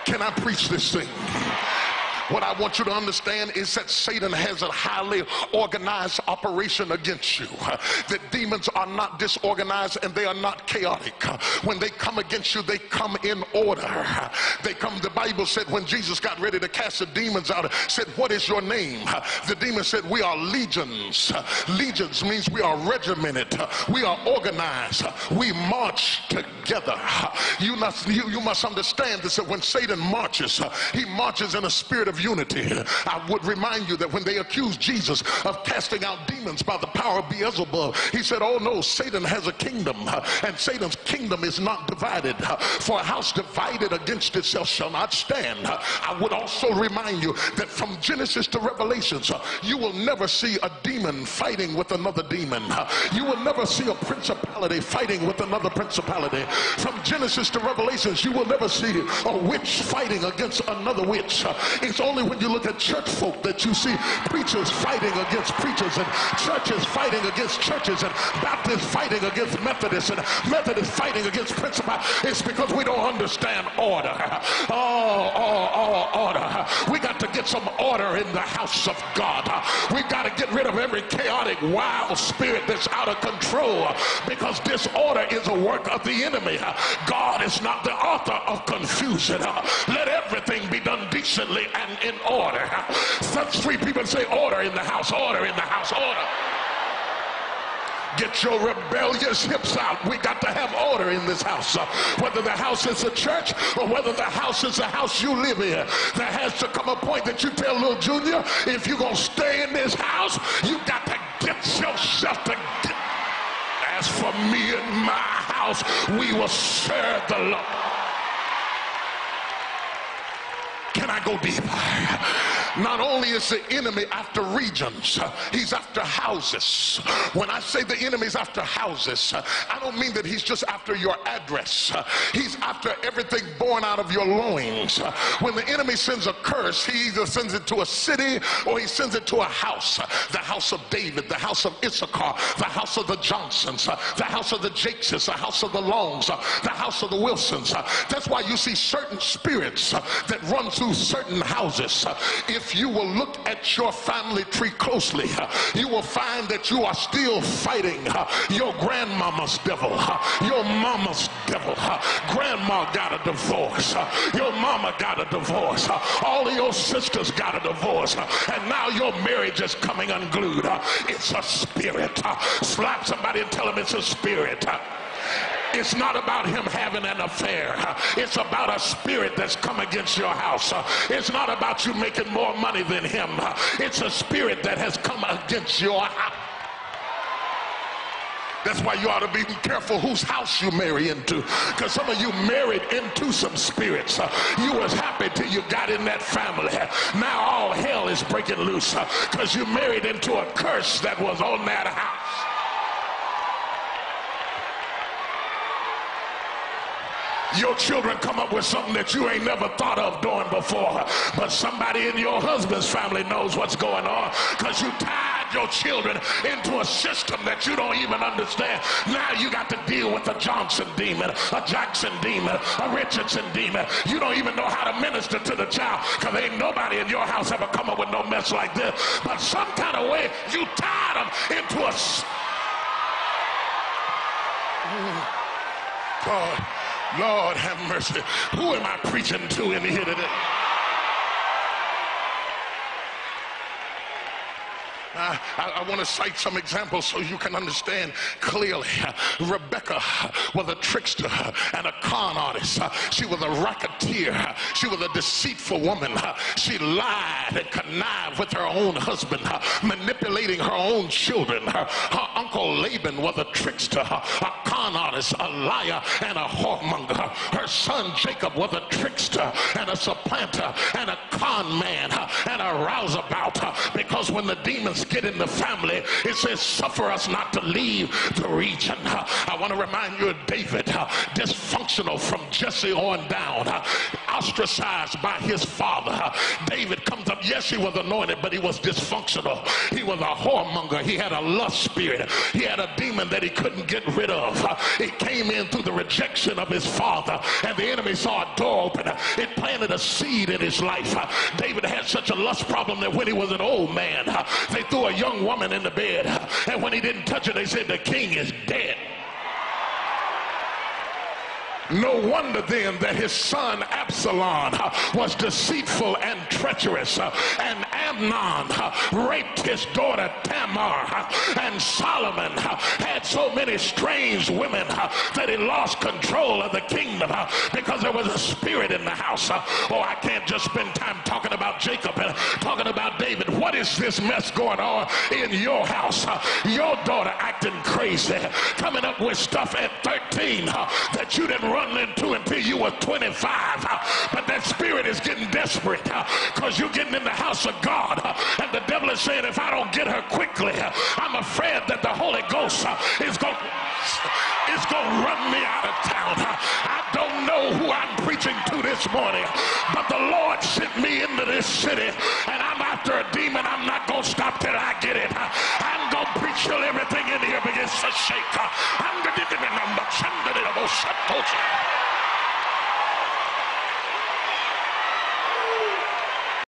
Can I preach this thing? What I want you to understand is that Satan has a highly organized operation against you. That demons are not disorganized and they are not chaotic. When they come against you, they come in order. They come, the Bible said when Jesus got ready to cast the demons out, said, what is your name? The demon said, we are legions. Legions means we are regimented. We are organized. We march together. You must understand this, that when Satan marches, he marches in a spirit of unity. I would remind you that when they accused Jesus of casting out demons by the power of Beelzebub, he said, oh no, Satan has a kingdom, and Satan's kingdom is not divided. For a house divided against itself shall not stand. I would also remind you that from Genesis to Revelations, you will never see a demon fighting with another demon. You will never see a principality fighting with another principality. From Genesis to Revelations, you will never see a witch fighting against another witch. It's only when you look at church folk that you see preachers fighting against preachers, and churches fighting against churches, and Baptists fighting against Methodists, and Methodists fighting against principalities. It's because we don't understand order. Order. We got to get some order in the house of God. We got to get rid of every chaotic, wild spirit that's out of control, because disorder is a work of the enemy. God is not the author of confusion. Let everything be done decently and in order. Such three people say order in the house, order in the house, order. Get your rebellious hips out. We got to have order in this house. Whether the house is a church or whether the house is the house you live in, there has to come a point that you tell little Junior, if you're going to stay in this house, you got to get yourself together. As for me and my house, we will serve the Lord. Can I go deeper? Not only is the enemy after regions, he's after houses. When I say the enemy's after houses, I don't mean that he's just after your address. He's after everything born out of your loins. When the enemy sends a curse, he either sends it to a city or he sends it to a house. The house of David, the house of Issachar, the house of the Johnsons, the house of the Jakeses, the house of the Longs, the house of the Wilsons. That's why you see certain spirits that run through certain houses. If you will look at your family tree closely, you will find that you are still fighting your grandmama's devil, your mama's devil. Grandma got a divorce, your mama got a divorce, all of your sisters got a divorce, and now your marriage is coming unglued. It's a spirit. Slap somebody and tell them it's a spirit. It's not about him having an affair. It's about a spirit that's come against your house. It's not about you making more money than him. It's a spirit that has come against your house. That's why you ought to be careful whose house you marry into, because some of you married into some spirits. You was happy till you got in that family. Now all hell is breaking loose because you married into a curse that was on that house. Your children come up with something that you ain't never thought of doing before, but somebody in your husband's family knows what's going on because you tied your children into a system that you don't even understand. Now you got to deal with a Johnson demon, a Jackson demon, a Richardson demon. You don't even know how to minister to the child because ain't nobody in your house ever come up with no mess like this. But some kind of way you tied them into a... God. Lord have mercy. Who am I preaching to in here today? I want to cite some examples so you can understand clearly. Rebecca was a trickster and a con artist. She was a racketeer. She was a deceitful woman. She lied and connived with her own husband, manipulating her own children. Her uncle Laban was a trickster, a con artist, a liar, and a whoremonger. Her son Jacob was a trickster and a supplanter and a con man and a rouseabout, because when the demons get in the family, it says suffer us not to leave the region. I want to remind you of David, dysfunctional from Jesse on down. ostracized by his father. David comes up. Yes, he was anointed, but he was dysfunctional. He was a whoremonger. He had a lust spirit. He had a demon that he couldn't get rid of. It came in through the rejection of his father, and the enemy saw a door open. It planted a seed in his life. David had such a lust problem that when he was an old man, they threw a young woman in the bed, and when he didn't touch her, they said the king is dead. No wonder then that his son Absalom was deceitful and treacherous, and Amnon raped his daughter Tamar, and Solomon had so many strange women that he lost control of the kingdom because there was a spirit in the house. Oh, I can't just spend time talking about Jacob and talking about David. What is this mess going on in your house? Your daughter acting crazy, coming up with stuff at 13 that you didn't run into until you were 25. But that spirit is getting desperate because you're getting in the house of God, and the devil is saying, if I don't get her quickly, I'm afraid that the Holy Ghost is going to run me out of town. I don't know who I'm preaching to this morning, but the Lord sent me into this city, and I'm after a demon. I'm not going to stop till I get it. I'm going to preach till everything in here begins to shake.